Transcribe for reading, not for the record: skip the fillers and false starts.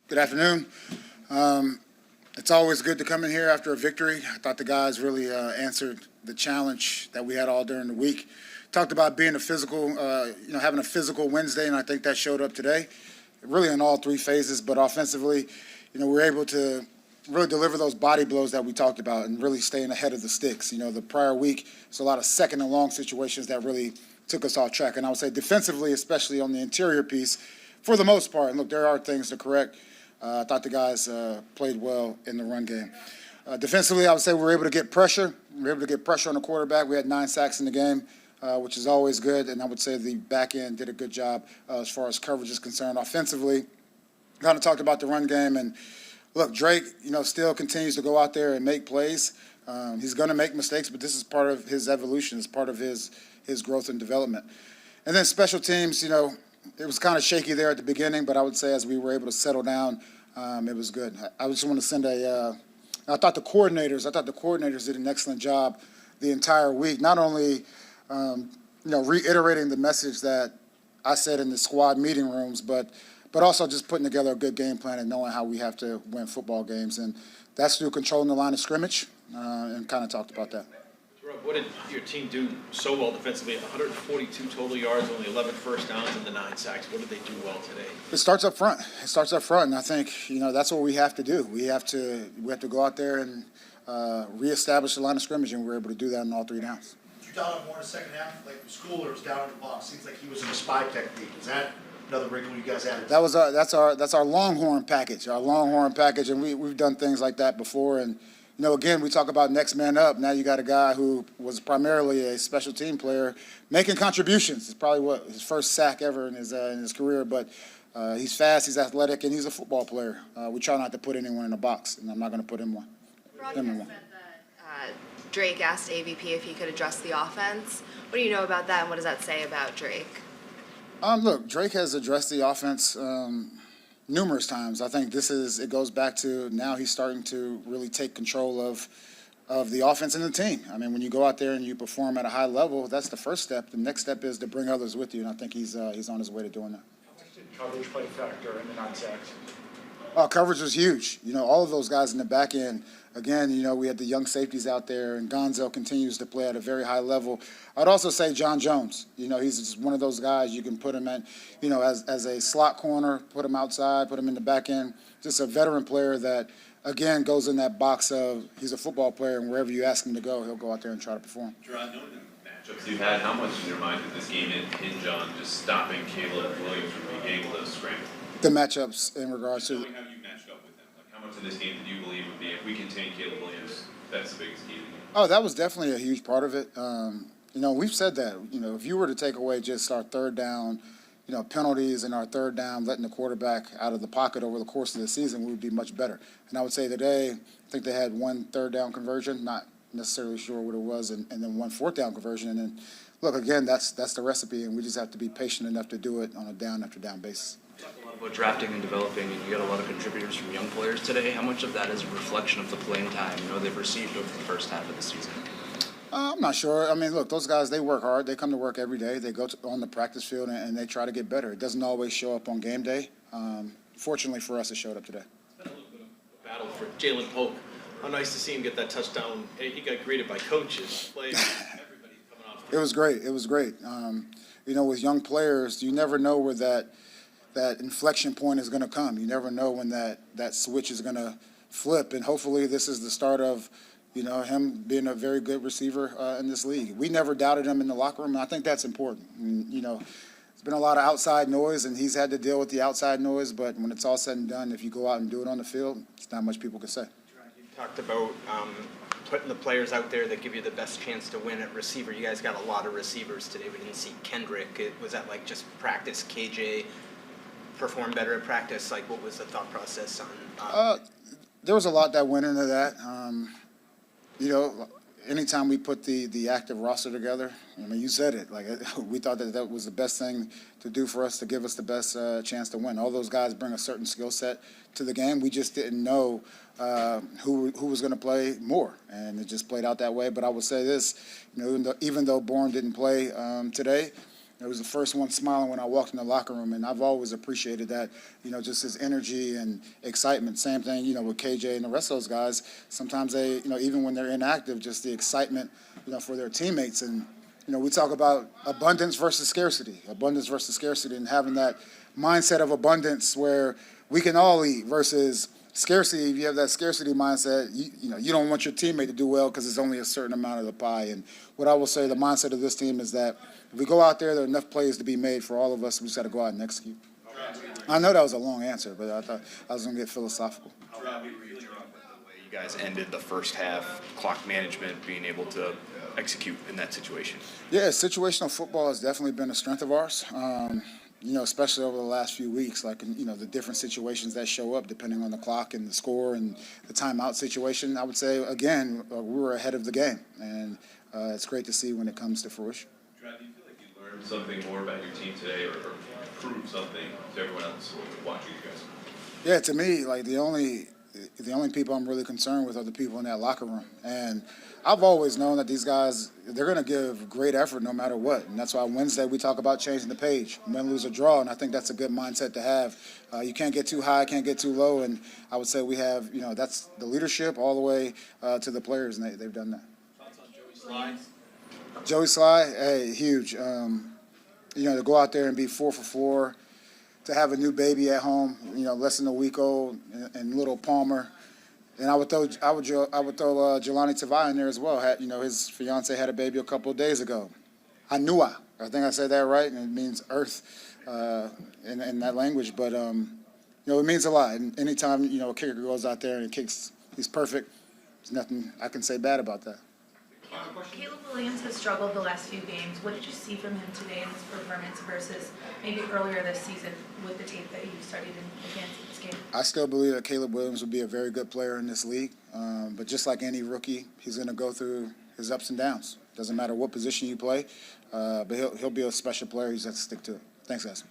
Good afternoon. It's always good to come in here after a victory. I thought the guys really answered the challenge that we had all during the week. Talked about being a physical, having a physical Wednesday, and I think that showed up today, really in all three phases. But offensively, we're able to really deliver those body blows that we talked about and really staying ahead of the sticks. The prior week, it's a lot of second and long situations that really took us off track. And I would say defensively, especially on the interior piece, for the most part, and look, there are things to correct. I thought the guys played well in the run game. Defensively, I would say we were able to get pressure. We were able to get pressure on the quarterback. We had 9 sacks in the game, which is always good. And I would say the back end did a good job as far as coverage is concerned. Offensively, kind of talked about the run game. And look, Drake, still continues to go out there and make plays. He's going to make mistakes, but this is part of his evolution. It's part of his growth and development. And then special teams, it was kind of shaky there at the beginning, but I would say as we were able to settle down, it was good. I just want to send I thought the coordinators did an excellent job the entire week, not only, reiterating the message that I said in the squad meeting rooms, but also just putting together a good game plan and knowing how we have to win football games. And that's through controlling the line of scrimmage, and kind of talked about that. What did your team do so well defensively? 142 total yards, only 11 first downs, and the 9 sacks. What did they do well today? It starts up front. And I think that's what we have to do. We have to go out there and reestablish the line of scrimmage, and we were able to do that in all 3 downs. Did you dial up more in the second half, like from school, or was down in the box? Seems like he was in a spy technique. Is that another wrinkle you guys added? That's our Longhorn package. And we've done things like that before. And again, we talk about next man up. Now you got a guy who was primarily a special team player making contributions. It's probably his first sack ever in his career, but he's fast, he's athletic, and he's a football player. We try not to put anyone in a box, and I'm not going to put him in one. Said that Drake asked AVP if he could address the offense. What do you know about that, and what does that say about Drake? Look, Drake has addressed the offense numerous times. I think it goes back to now he's starting to really take control of the offense and the team. I mean, when you go out there and you perform at a high level, that's the first step. The next step is to bring others with you, and I think he's on his way to doing that. How much did coverage play a factor in the 9 sacks? Coverage was huge. All of those guys in the back end. Again, we had the young safeties out there, and Gonzo continues to play at a very high level. I'd also say John Jones. He's just one of those guys you can put him at, as a slot corner, put him outside, put him in the back end. Just a veteran player that, again, goes in that box of he's a football player, and wherever you ask him to go, he'll go out there and try to perform. Jerod, knowing the matchups you had, how much in your mind did this game hinge on just stopping Caleb Williams from being able to scramble? The matchups in regards to. Knowing how you matched up with them, like how much of this game did you believe would be if we contain Caleb Williams, that's the biggest key to the game? Oh, that was definitely a huge part of it. We've said that. If you were to take away just our third down, penalties and our third down, letting the quarterback out of the pocket over the course of the season, we would be much better. And I would say today, I think they had 1 third down conversion, not necessarily sure what it was, and then 1 fourth down conversion. And then, look, again, that's the recipe, and we just have to be patient enough to do it on a down after down basis. Talk a lot about drafting and developing, and you got a lot of contributors from young players today. How much of that is a reflection of the playing time they've received over the first half of the season? I'm not sure. I mean, look, those guys, they work hard. They come to work every day. They go on the practice field, and they try to get better. It doesn't always show up on game day. Fortunately for us, it showed up today. It's been a little bit of a battle for Jalen Polk. How nice to see him get that touchdown. He got greeted by coaches, players, everybody coming off. It was great. With young players, you never know where that inflection point is going to come. You never know when that switch is going to flip, and hopefully this is the start of him being a very good receiver in this league. We never doubted him in the locker room, and I think that's important. And, there's been a lot of outside noise, and he's had to deal with the outside noise, but when it's all said and done, if you go out and do it on the field, it's not much people can say. You talked about putting the players out there that give you the best chance to win at receiver. You guys got a lot of receivers today. We didn't see Kendrick. Was that like just practice? KJ perform better at practice? Like, what was the thought process on? There was a lot that went into that. Anytime we put the active roster together, I mean, you said it. Like, we thought that was the best thing to do for us to give us the best chance to win. All those guys bring a certain skill set to the game. We just didn't know who was going to play more, and it just played out that way. But I would say this, even though Bourne didn't play today, He was the first one smiling when I walked in the locker room, and I've always appreciated that, just his energy and excitement. Same thing, with KJ and the rest of those guys. Sometimes they, even when they're inactive, just the excitement, for their teammates. And, we talk about abundance versus scarcity, and having that mindset of abundance where we can all eat versus scarcity. If you have that scarcity mindset, you don't want your teammate to do well because it's only a certain amount of the pie. And what I will say, the mindset of this team is that if we go out there are enough plays to be made for all of us. We just got to go out and execute. I know that was a long answer, but I thought I was going to get philosophical. You guys ended the first half, clock management, being able to execute in that situation. Yeah, situational football has definitely been a strength of ours. Especially over the last few weeks, like, the different situations that show up depending on the clock and the score and the timeout situation. I would say, again, we were ahead of the game, and it's great to see when it comes to fruition. Jerod, do you feel like you learned something more about your team today or proved something to everyone else watching you guys? Yeah, to me, like, the only people I'm really concerned with are the people in that locker room. And I've always known that these guys, they're going to give great effort no matter what. And that's why Wednesday we talk about changing the page, win, lose, or draw. And I think that's a good mindset to have. You can't get too high, can't get too low. And I would say we have, that's the leadership all the way to the players, and they've done that. Thoughts on Joey Sly? Joey Sly, hey, huge. To go out there and be 4 for 4, to have a new baby at home, less than a week old, and little Palmer. And I would throw Jelani Tavai in there as well. His fiance had a baby a couple of days ago. I think I said that right, and it means earth in that language. But it means a lot. And anytime a kicker goes out there and kicks, he's perfect. There's nothing I can say bad about that. Caleb Williams has struggled the last few games. What did you see from him today in his performance versus maybe earlier this season with the tape that you studied in advance of this game? I still believe that Caleb Williams will be a very good player in this league. But just like any rookie, he's going to go through his ups and downs. Doesn't matter what position you play, but he'll be a special player. He's got to stick to it. Thanks, guys.